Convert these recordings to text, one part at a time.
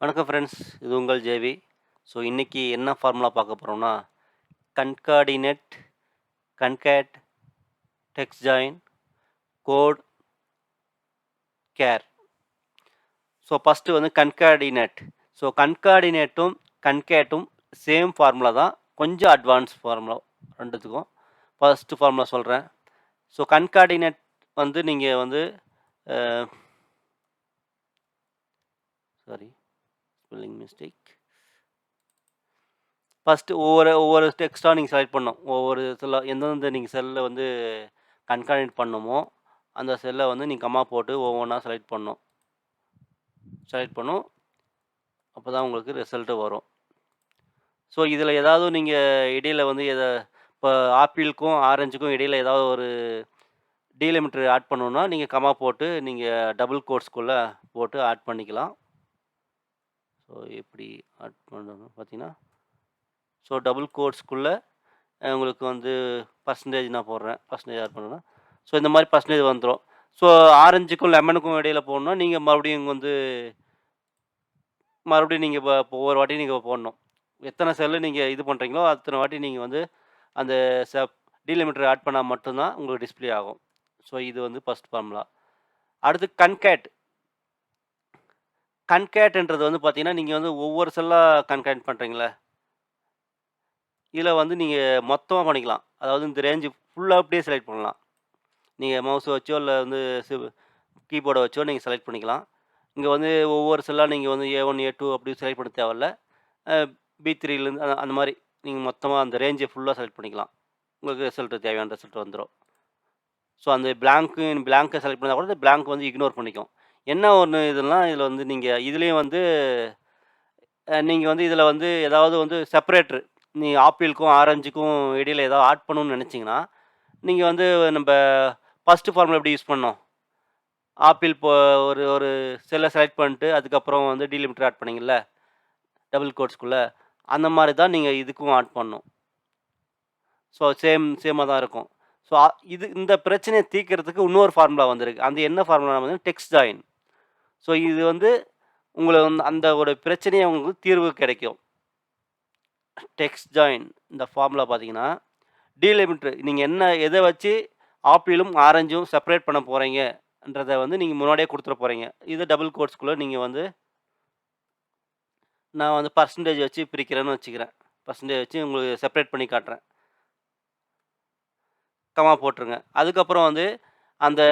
வணக்கம் ஃப்ரெண்ட்ஸ், இது உங்கள் ஜேவி. ஸோ இன்னைக்கு என்ன ஃபார்முலா பார்க்க போகிறோம்னா, concatenate, concat, text join, code, char. So first வந்து கன்கார்டினேட். ஸோ கன்கார்டினேட்டும் கன்கேட்டும் சேம் ஃபார்முலா தான், கொஞ்சம் அட்வான்ஸ் ஃபார்முலா ரெண்டுத்துக்கும். ஃபஸ்ட்டு ஃபார்முலா சொல்கிறேன். ஸோ கன்கார்டினேட் வந்து நீங்கள் வந்து சாரி ஸ்பெல்லிங் மிஸ்டேக். ஃபஸ்ட்டு ஒவ்வொரு டெக்ஸ்ட்டாக நீங்கள் செலக்ட் பண்ணணும். ஒவ்வொரு எந்தெந்த நீங்கள் செல்லில் வந்து கன்கார்டினேட் பண்ணணுமோ அந்த செல்லை வந்து நீங்கள் கம்மா போட்டு ஒவ்வொன்றா செலக்ட் பண்ணணும். அப்போ தான் உங்களுக்கு ரிசல்ட்டு வரும். ஸோ இதில் ஏதாவது நீங்கள் இடையில வந்து இப்போ ஆப்பிளுக்கும் ஆரஞ்சுக்கும் இடையில ஏதாவது ஒரு டீலிமிட்டர் ஆட் பண்ணணுன்னா நீங்கள் கம்மா போட்டு நீங்கள் டபுள் கோட்ஸ்குள்ளே போட்டு ஆட் பண்ணிக்கலாம். ஸோ எப்படி ஆட் பண்ணணும் பார்த்தீங்கன்னா, ஸோ டபுள் கோட்ஸ்குள்ளே உங்களுக்கு வந்து பர்சன்டேஜ் நான் போடுறேன். பர்சன்டேஜ் ஆட் பண்ணணும்னா ஸோ இந்த மாதிரி பர்சன்டேஜ் வந்துடும். ஸோ ஆரஞ்சுக்கும் லெமனுக்கும் இடையில போடணும்னா நீங்கள் மறுபடியும் நீங்கள் இப்போ ஒவ்வொரு வாட்டி நீங்கள் போடணும். எத்தனை செல்லு நீங்கள் இது பண்ணுறீங்களோ அத்தனை வாட்டி நீங்கள் வந்து அந்த டீலிமிட்டர் ஆட் பண்ணால் மட்டும்தான் உங்களுக்கு டிஸ்பிளே ஆகும். ஸோ இது வந்து ஃபஸ்ட் ஃபார்முலா. அடுத்து கன்கேட்ன்றது வந்து பார்த்தீங்கன்னா, நீங்கள் வந்து ஒவ்வொரு செல்லாக கன்கேட் பண்ணுறீங்களே, இதில் வந்து நீங்கள் மொத்தமாக பண்ணிக்கலாம். அதாவது இந்த ரேஞ்சு ஃபுல்லாக அப்படியே செலக்ட் பண்ணலாம். நீங்கள் மவுஸ் வச்சோ இல்லை வந்து கீபோர்டை வச்சோ நீங்கள் செலக்ட் பண்ணிக்கலாம். இங்கே வந்து ஒவ்வொரு செல்லாக நீங்கள் வந்து A1, A2 அப்படி செலக்ட் பண்ண தேவையில்ல. B3லேருந்து அந்த மாதிரி நீங்கள் மொத்தமாக அந்த ரேஞ்சை ஃபுல்லாக செலக்ட் பண்ணிக்கலாம். உங்களுக்கு ரிசல்ட்டு தேவையான ரிசல்ட் வந்துடும். ஸோ அந்த பிளாங்கை செலக்ட் பண்ணால் கூட இந்த பிளாங்க் வந்து இக்னோர் பண்ணிக்கும். என்ன ஒன்று இதெல்லாம் இதில் வந்து நீங்கள் இதுலேயும் வந்து நீங்கள் வந்து இதில் வந்து ஏதாவது வந்து செப்பரேட்ரு ஆப்பிளுக்கும் ஆரஞ்சுக்கும் இடையில ஏதாவது ஆட் பண்ணணும்னு நினச்சிங்கன்னா, நீங்கள் வந்து நம்ம ஃபஸ்ட்டு ஃபார்முலா எப்படி யூஸ் பண்ணோம்? ஆப்பிள் ஒரு ஒரு செல்லை செலக்ட் பண்ணிட்டு அதுக்கப்புறம் வந்து டீலிமிட்டர் ஆட் பண்ணீங்கல்ல டபுள் கோட்ஸ்குள்ளே, அந்த மாதிரி தான் நீங்கள் இதுக்கும் ஆட் பண்ணணும். ஸோ சேமாக தான் இருக்கும். ஸோ இந்த பிரச்சனையை தீர்க்கிறதுக்கு இன்னொரு ஃபார்முலா வந்திருக்கு. அந்த என்ன ஃபார்முலா வந்து டெக்ஸ்ட் ஜாயின். ஸோ இது வந்து உங்களை வந்து அந்த ஒரு பிரச்சனையை உங்களுக்கு தீர்வு கிடைக்கும். டெக்ஸ்ட் ஜாயின் இந்த ஃபார்முலா பார்த்தீங்கன்னா, டீலிமிட்டர் நீங்கள் எதை வச்சு ஆப்பிளும் ஆரஞ்சும் செப்பரேட் பண்ண போகிறீங்கன்றதை வந்து நீங்கள் முன்னாடியே கொடுத்துட போகிறீங்க. இது டபுள் கோட்ஸ்குள்ளே நீங்கள் வந்து நான் வந்து பர்சன்டேஜ் வச்சு பிரிக்கிறேன்னு வச்சுக்கிறேன். பர்சன்டேஜ் வச்சு உங்களுக்கு செப்பரேட் பண்ணி காட்டுறேன். கமா போட்டுருங்க. அதுக்கப்புறம் வந்து அந்த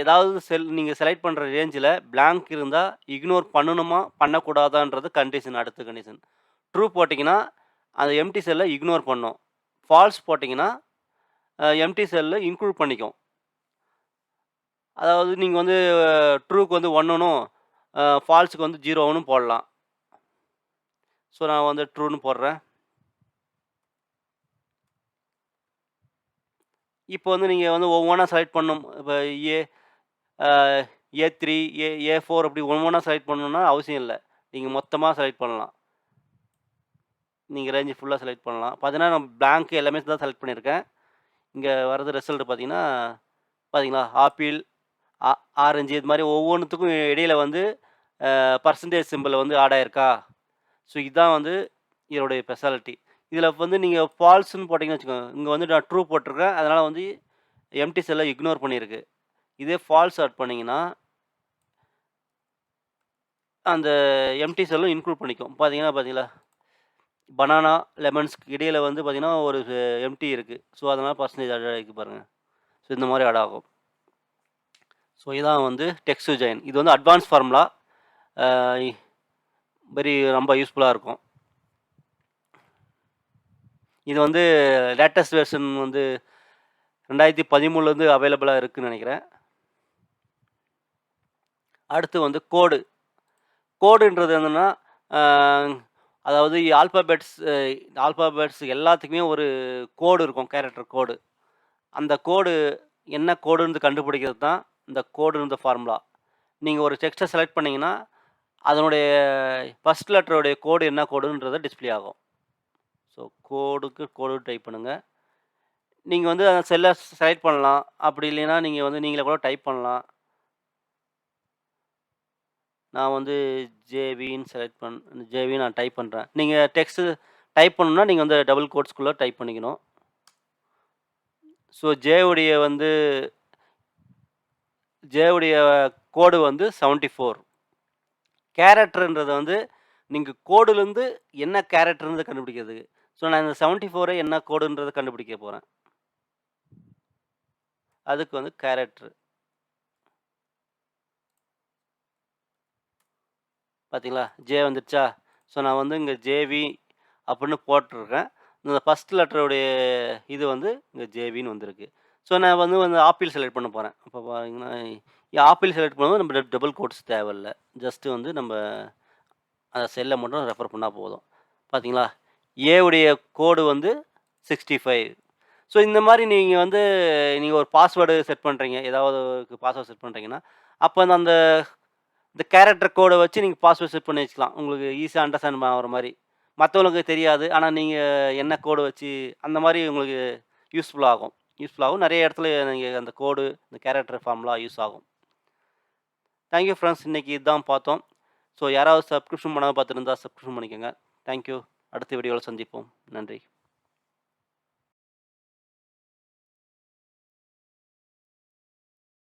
ஏதாவது நீங்கள் செலக்ட் பண்ணுற ரேஞ்சில் பிளாங்க் இருந்தால் இக்னோர் பண்ணணுமா பண்ணக்கூடாதான்றது அடுத்த கண்டிஷன். ட்ரூ போட்டிங்கன்னா அந்த எம்டி செல்லை இக்னோர் பண்ணும். ஃபால்ஸ் போட்டிங்கன்னா எம்டி செல்லில் இன்க்ளூட் பண்ணிக்கும். அதாவது நீங்கள் வந்து ட்ரூக்கு வந்து 1னும் ஃபால்ஸுக்கு வந்து 0னும் போடலாம். ஸோ நான் வந்து ட்ரூன்னு போடுறேன். இப்போ வந்து நீங்கள் வந்து ஒவ்வொன்றா செலக்ட் பண்ணணும். இப்போ A3, A4 அப்படி ஒவ்வொன்றா செலக்ட் பண்ணணும்னா அவசியம் இல்லை. நீங்கள் மொத்தமாக செலக்ட் பண்ணலாம். நீங்கள் ரேஞ்சு ஃபுல்லாக செலக்ட் பண்ணலாம். பார்த்தீங்கன்னா நான் பிளாங்க் எல்லாமே தான் செலக்ட் பண்ணியிருக்கேன். இங்கே வர்றது ரிசல்ட் பார்த்தீங்களா ஆப்பிள், ஆரஞ்சு இது மாதிரி ஒவ்வொன்றுத்துக்கும் இடையில வந்து பர்சன்டேஜ் சிம்பிள் வந்து ஆட் ஆயிருக்கா. ஸோ இதுதான் வந்து இதோடைய ஸ்பெஷாலிட்டி. இதில் வந்து நீங்கள் ஃபால்ஸ்ன்னு போட்டிங்கன்னு வச்சுக்கோங்க. இங்கே வந்து நான் ட்ரூ போட்டிருக்கேன். அதனால் வந்து எம்டி செல்லை இக்னோர் பண்ணியிருக்கு. இதே ஃபால்ஸ் ஆட் பண்ணிங்கன்னா அந்த எம்டி செல்லும் இன்க்ளூட் பண்ணிக்கும். பார்த்தீங்களா பனானா, லெமன்ஸ்க்கு இடையில வந்து பார்த்தீங்கன்னா ஒரு எம்டி இருக்குது. ஸோ அதனால் பர்சன்டேஜ் ஆட் ஆகிருக்கு பாருங்கள். ஸோ இந்த மாதிரி ஆட் ஆகும். ஸோ இதான் வந்து டெக்ஸ்ட் ஜாயின். இது வந்து அட்வான்ஸ் ஃபார்முலா. ரொம்ப யூஸ்ஃபுல்லாக இருக்கும். இது வந்து லேட்டஸ்ட் வெர்ஷன் வந்து 2013 அவைலபிளாக இருக்குதுன்னு நினைக்கிறேன். அடுத்து வந்து கோடுன்றது என்னென்னா, அதாவது ஆல்பாபெட்ஸ் எல்லாத்துக்குமே ஒரு கோடு இருக்கும், கேரக்டர் கோடு. அந்த கோடு என்ன கோடுன்னு கண்டுபிடிக்கிறது தான் இந்த கோடுன்ற ஃபார்முலா. நீங்கள் ஒரு டெக்ஸ்ட்டை செலக்ட் பண்ணிங்கன்னா அதனுடைய ஃபஸ்ட் லெட்டருடைய கோடு என்ன கோடுன்றதை டிஸ்பிளே ஆகும். ஸோ கோடு டைப் பண்ணுங்கள். நீங்கள் வந்து அந்த செல்லை செலக்ட் பண்ணலாம். அப்படி இல்லைன்னா நீங்கள் வந்து நீங்களே கூட டைப் பண்ணலாம். நான் வந்து ஜேவின்னு ஜேவி நான் டைப் பண்ணுறேன். நீங்கள் டெக்ஸ்ட்டு டைப் பண்ணணும்னா நீங்கள் வந்து டபுள் கோட்ஸ்குள்ளே டைப் பண்ணிக்கணும். ஸோ ஜேவுடைய கோடு வந்து 74. கேரக்டர்ன்றது வந்து நீங்க கோடுலேருந்து என்ன கேரக்டர்ன்றத கண்டுபிடிக்கிறதுக்கு. ஸோ நான் இந்த 74 என்ன கோடுன்றத கண்டுபிடிக்க போறேன். அதுக்கு வந்து கேரக்டர். பார்த்தீங்களா? ஜே வந்துருச்சா? ஸோ நான் வந்து இங்க ஜேவி அப்படின்னு போட்டுருக்கேன். இந்த ஃபர்ஸ்ட் லெட்டருடைய இது வந்து இங்க ஜேவின்னு வந்திருக்கு. ஸோ நான் வந்து ஆப்பிள் செலக்ட் பண்ண போறேன். அப்ப பார்த்தீங்கன்னா, ஆப்பிள் செலக்ட் பண்ணும்போது நம்ம டபுள் கோட்ஸ் தேவையில்ல. ஜஸ்ட் வந்து நம்ம அந்த செல்ல மட்டும் ரெஃபர் பண்ணா போதும். பார்த்தீங்களா? ஏவுடைய கோடு வந்து 65. ஸோ இந்த மாரி நீங்க ஒரு பாஸ்வேர்டு செட் பண்றீங்க. ஏதாவது பாஸ்வேர்ட் செட் பண்றீங்கன்னா, அப்ப அந்த இந்த கேரக்டர் கோட வச்சு நீங்க பாஸ்வேர்ட் செட் பண்ணி வச்சுக்கலாம். உங்களுக்கு ஈஸியா அண்டர்ஸ்டாண்ட் ஆகுற மாரி. மத்தவங்களுக்கு தெரியாது. ஆனா நீங்க என்ன கோடு வச்சு அந்த மாரி உங்களுக்கு யூஸ்ஃபுல் ஆகும். நெறைய இடத்துல நீங்க அந்த கோடு, இந்த கேரக்டர் ஃபார்ம்லாம் யூஸ் ஆகும். Thank you friends. இன்னைக்கு இதான் பார்த்தோம். ஸோ யாராவது சப்ஸ்கிரிப்ஷன் பண்ணாம பார்த்துருந்தா சப்ஸ்கிரிப்ஷன் பண்ணிக்கோங்க. Thank you. அடுத்த வீடியோல சந்திப்போம். நன்றி.